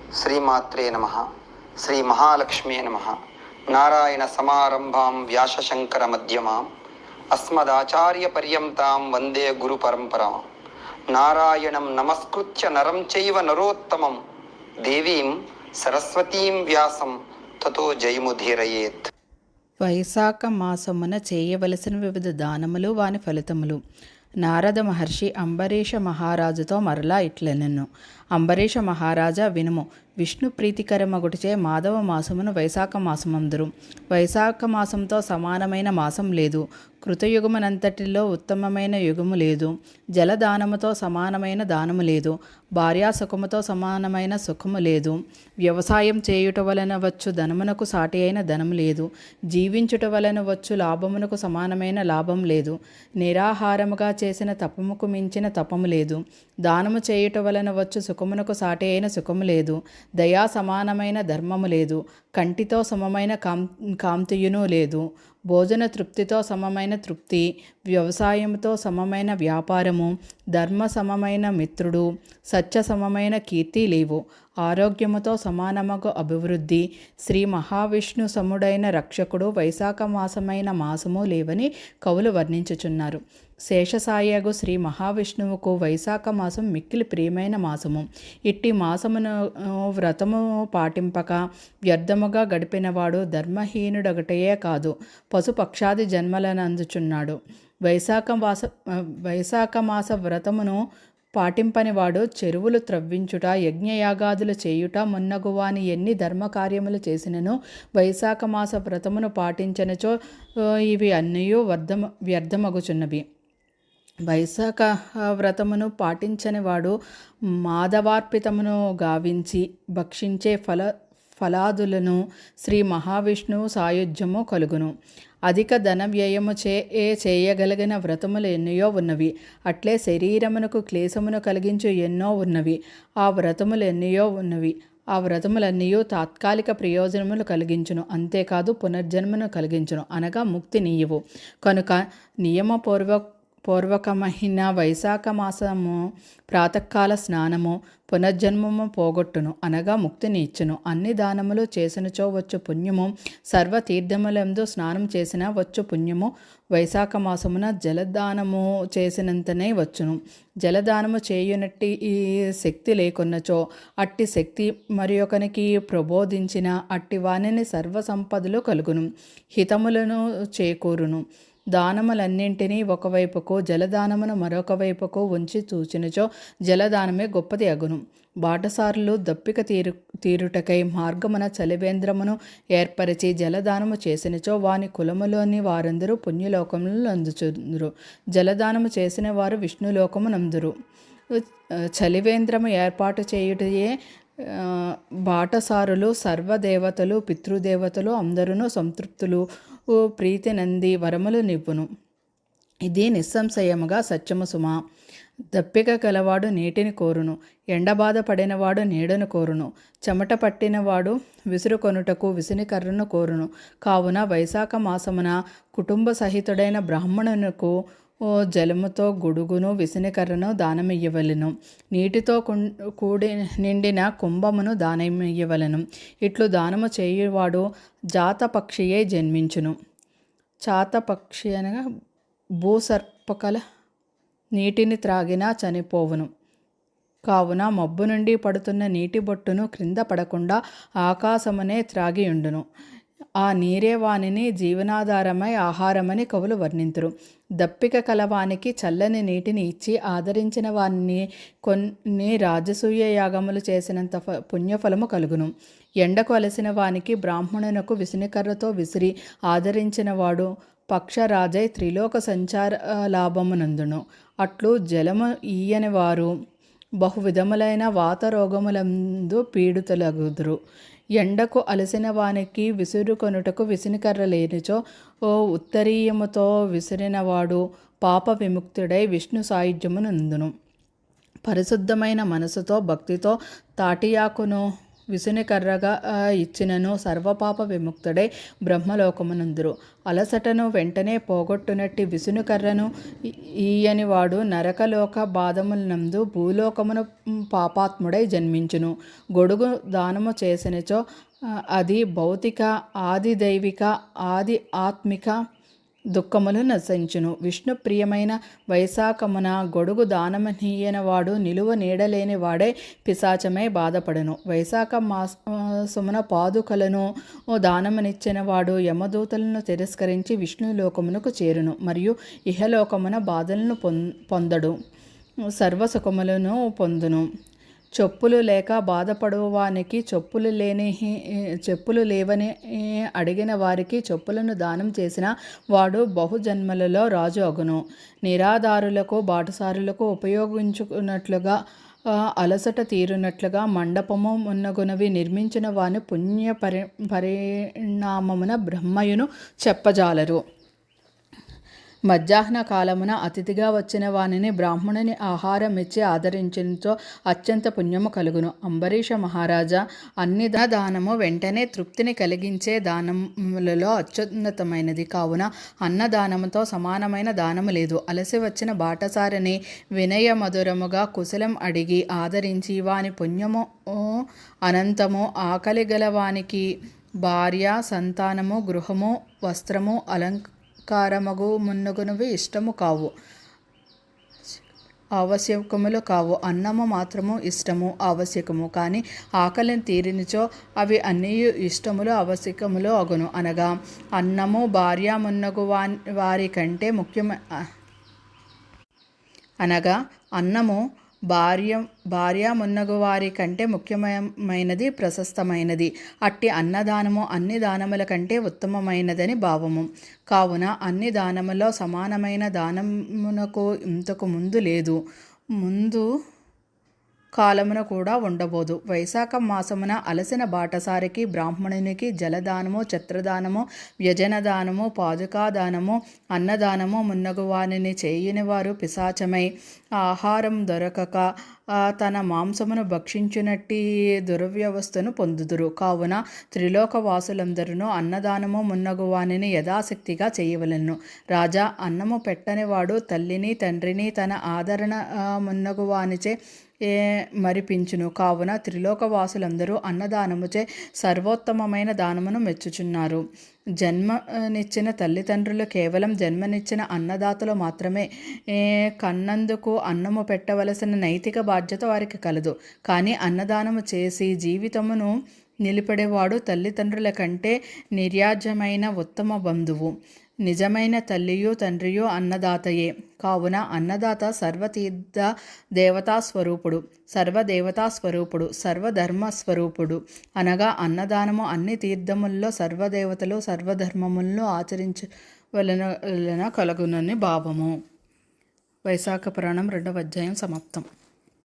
శ్రీమాత్రే నమః. శ్రీ మహాలక్ష్మే నమః. నారాయణ సమారంభాం వ్యాసశంకర మధ్యమాం అస్మదాచార్య పర్యంతాం వందే గురు పరంపరాం. నారాయణం నమస్కృత్య నరం చైవ నరోత్తమం దేవీం సరస్వతీం వ్యాసం తతో జయముధీరయేత్. వైశాఖ మాసమున చేయవలసిన వివిధ దానములు వాని ఫలితములు. నారద మహర్షి అంబరీష మహారాజుతో మరలా ఇట్లనెను. అంబరీష మహారాజా వినుము. విష్ణు ప్రీతికరమగుటిచే మాధవ మాసమును వైశాఖ మాసమందురు. వైశాఖ మాసంతో సమానమైన మాసం లేదు. కృతయుగమునంతటిలో ఉత్తమమైన యుగము లేదు. జలదానముతో సమానమైన దానము లేదు. భార్యాసుఖముతో సమానమైన సుఖము లేదు. వ్యవసాయం చేయుట వలన వచ్చు ధనమునకు సాటి అయిన ధనము లేదు. జీవించుట వలన వచ్చు లాభమునకు సమానమైన లాభం లేదు. నిరాహారముగా చేసిన తపముకు మించిన తపము లేదు. దానము చేయుట వలన వచ్చు సుఖమునకు సాటి అయిన సుఖము లేదు. దయా సమానమైన ధర్మము లేదు. కంటితో సమమైన కాంతియును లేదు. భోజన తృప్తితో సమమైన తృప్తి, వ్యవసాయంతో సమమైన వ్యాపారము, ధర్మ సమమైన మిత్రుడు, సత్య సమమైన కీర్తి లేవు. ఆరోగ్యముతో సమానమగు అభివృద్ధి, శ్రీ మహావిష్ణు సముడైన రక్షకుడు వైశాఖ మాసమైన మాసము లేవని కవులు వర్ణించుచున్నారు. శేషసాయగు శ్రీ మహావిష్ణువుకు వైశాఖ మాసం మిక్కిలి ప్రియమైన మాసము. ఇట్టి మాసమును వ్రతము పాటింపక వ్యర్థముగా గడిపినవాడు ధర్మహీనుడొకటయే కాదు, పశుపక్షాది జన్మలను అందుచున్నాడు. వైశాఖ మాస వ్రతమును పాటింపనివాడు చెరువులు త్రవ్వించుట, యజ్ఞయాగాదులు చేయుట మున్నగువాని ఎన్ని ధర్మకార్యములు చేసినను వైశాఖ మాస వ్రతమును పాటించనచో ఇవి అన్నీ వ్యర్థమగుచున్నవి. వైశాఖ వ్రతమును పాటించని వాడు మాధవార్పితమును గావించి భక్షించే ఫలాదులను శ్రీ మహావిష్ణువు సాయుధ్యము కలుగును. అధిక ధన వ్యయము చేయగలిగిన వ్రతములు ఎన్నో ఉన్నవి. అట్లే శరీరమునకు క్లేశమును కలిగించు ఎన్నో ఉన్నవి. ఆ వ్రతములన్నీ తాత్కాలిక ప్రయోజనములు కలిగించును, అంతేకాదు పునర్జన్మను కలిగించును, అనగా ముక్తి నీయవు. కనుక పూర్వకమైన వైశాఖ మాసము ప్రాతకాల స్నానము పునర్జన్మము పోగొట్టును, అనగా ముక్తిని ఇచ్చును. అన్ని దానములు చేసినచో వచ్చు పుణ్యము, సర్వతీర్థములందు స్నానం చేసిన వచ్చు పుణ్యము వైశాఖ మాసమున జలదానము చేసినంతనే వచ్చును. జలదానము చేయునట్టి ఈ శక్తి లేకున్నచో అట్టి శక్తి మరి ఒకనికి ప్రబోధించిన అట్టి వానిని సర్వసంపదలు కలుగును, హితములను చేకూరును. దానములన్నింటినీ ఒకవైపుకు జలదానమును మరొక వైపుకు ఉంచి చూచినచో జలదానమే గొప్పది అగును. బాటసారులు దప్పిక తీరుటకై మార్గమున చలివేంద్రమును ఏర్పరిచి జలదానము చేసినచో వాని కులములోని వారందరూ పుణ్యలోకములను నందుచుందురు. జలదానము చేసిన వారు విష్ణులోకము నందురు. చలివేంద్రము ఏర్పాటు చేయుటయే బాటసారులు సర్వదేవతలు పితృదేవతలు అందరూ సంతృప్తులు ప్రీతి నంది వరములు నివ్వును. ఇది నిస్సంశయముగా సత్యము సుమా. దప్పిక గలవాడు నీటిని కోరును, ఎండబాధ పడినవాడు నీడను కోరును, చెమట పట్టినవాడు విసురుకొనుటకు విసునికర్రను కోరును. కావున వైశాఖ మాసమున కుటుంబ సహితుడైన బ్రాహ్మణునకు జలముతో గొడుగును విసునికర్రను దానమియ్యవలెను. నీటితో నిండిన కుంభమును దానమియ్యవలెను. ఇట్లు దానము చేయువాడు జాతపక్షియే జన్మించును. చాతపక్షి అనగా భూసర్పకల నీటిని త్రాగినా చనిపోవును. కావున మబ్బు నుండి పడుతున్న నీటి బొట్టును క్రింద పడకుండా ఆకాశమునే త్రాగియుండును. ఆ నీరే వానిని జీవనాధారమై ఆహారమని కవులు వర్ణింతురు. దప్పిక కలవానికి చల్లని నీటిని ఇచ్చి ఆదరించిన వారిని కొన్ని రాజసూయ యాగములు చేసినంత పుణ్యఫలము కలుగును. ఎండకు అలసిన వానికి బ్రాహ్మణునకు విసునికర్రతో విసిరి ఆదరించిన వాడు పక్షరాజై త్రిలోక సంచార లాభమునందును. అట్లు జలము ఈయని వారు బహువిధములైన వాతరోగములందు పీడితులగుదురు. ఎండకు అలసిన వానికి విసురుకొనుటకు విసునికర్ర లేనిచో ఉత్తరీయముతో విసిరినవాడు పాప విముక్తుడై విష్ణు సాయుధ్యమునందును. పరిశుద్ధమైన మనసుతో భక్తితో తాటియాకును విసునికర్రగా ఇచ్చినను సర్వపాప విముక్తుడై బ్రహ్మలోకమునందురు. అలసటను వెంటనే పోగొట్టునట్టి విసునుకర్రను ఈయని వాడు నరకలోక బాధములందు భూలోకమును పాపాత్ముడై జన్మించును. గొడుగు దానము చేసినచో అది భౌతిక, ఆది దైవిక, ఆది ఆత్మిక దుఃఖములు నశించును. విష్ణు ప్రియమైన వైశాఖమున గొడుగు దానమనీయన వాడు నిలువ నీడలేని వాడే పిశాచమై బాధపడును. వైశాఖ మాసమున పాదుకలను దానమనిచ్చిన వాడు యమదూతలను తిరస్కరించి విష్ణులోకమునకు చేరును. మరియు ఇహలోకమున బాధలను పొందడు, సర్వసుఖములను పొందును. చెప్పులు లేక బాధపడువానికి చెప్పులు లేవని అడిగిన వారికి చెప్పులను దానం చేసిన వాడు బహుజన్మలలో రాజు అగును. నిరాధారులకు బాటసారులకు ఉపయోగించుకున్నట్లుగా అలసట తీరునట్లుగా మండపము మున్నగునవి నిర్మించిన వాని పుణ్య పరిణామమున బ్రహ్మయును చెప్పజాలరు. మధ్యాహ్న కాలమున అతిథిగా వచ్చిన వానిని బ్రాహ్మణుని ఆహారం ఇచ్చి ఆదరించినచో అత్యంత పుణ్యము కలుగును. అంబరీష మహారాజా, అన్ని దానము వెంటనే తృప్తిని కలిగించే దానములలో అత్యున్నతమైనది. కావున అన్నదానముతో సమానమైన దానము లేదు. అలసి వచ్చిన బాటసారిని వినయ మధురముగా కుశలం అడిగి ఆదరించి వాని పుణ్యము అనంతము. ఆకలి గలవానికి భార్య, సంతానము, గృహము, వస్త్రము, అలంకారమగు మున్నగునవి ఇష్టము కావు, ఆవశ్యకములు కావు. అన్నము మాత్రము ఇష్టము, ఆవశ్యకము. కానీ ఆకలిని తీరినిచో అవి అన్నీ ఇష్టములు, ఆవశ్యకములు అగును. అనగా అన్నము భార్య మున్నగు వారి కంటే భార్య మున్నగు వారి కంటే ముఖ్యమైనది, ప్రశస్తమైనది. అట్టి అన్నదానము అన్ని దానముల కంటే ఉత్తమమైనదని భావము. కావున అన్ని దానములో సమానమైన దానమునకు ఇంతకు ముందు లేదు, ముందు కాలమున కూడా ఉండబోదు. వైశాఖ మాసమున అలసిన బాటసారికి బ్రాహ్మణునికి జలదానము, ఛత్రదానము, వ్యజనదానము, పాదుకాదానము, అన్నదానము మున్నగు వానిని చేయని వారు పిశాచమై ఆహారం దొరకక తన మాంసమును భక్షించునట్టి దుర్వ్యవస్థను పొందుదురు. కావున త్రిలోకవాసులందరూ అన్నదానము మున్నగు వానిని యథాశక్తిగా చేయవలెను. రాజా, అన్నము పెట్టనివాడు తల్లిని తండ్రిని తన ఆదరణ మున్నగు వానిచే మరిపించును. కావున త్రిలోకవాసులందరూ అన్నదానముచే సర్వోత్తమమైన దానమును మెచ్చుచున్నారు. జన్మనిచ్చిన తల్లిదండ్రులు కేవలం జన్మనిచ్చిన అన్నదాతలు మాత్రమే. కన్నందుకు అన్నము పెట్టవలసిన నైతిక బాధ్యత వారికి కలదు. కానీ అన్నదానము చేసి జీవితమును నిలిపడేవాడు తల్లిదండ్రుల కంటే నిర్యాజ్యమైన ఉత్తమ బంధువు. నిజమైన తల్లియు తండ్రియు అన్నదాతయే. కావున అన్నదాత సర్వతీర్థ దేవతాస్వరూపుడు, సర్వదేవతాస్వరూపుడు, సర్వధర్మస్వరూపుడు. అనగా అన్నదానము అన్ని తీర్థముల్లో సర్వదేవతలు సర్వధర్మములను ఆచరించవలన కలుగునని భావము. వైశాఖ పురాణం 2వ అధ్యాయం సమాప్తం.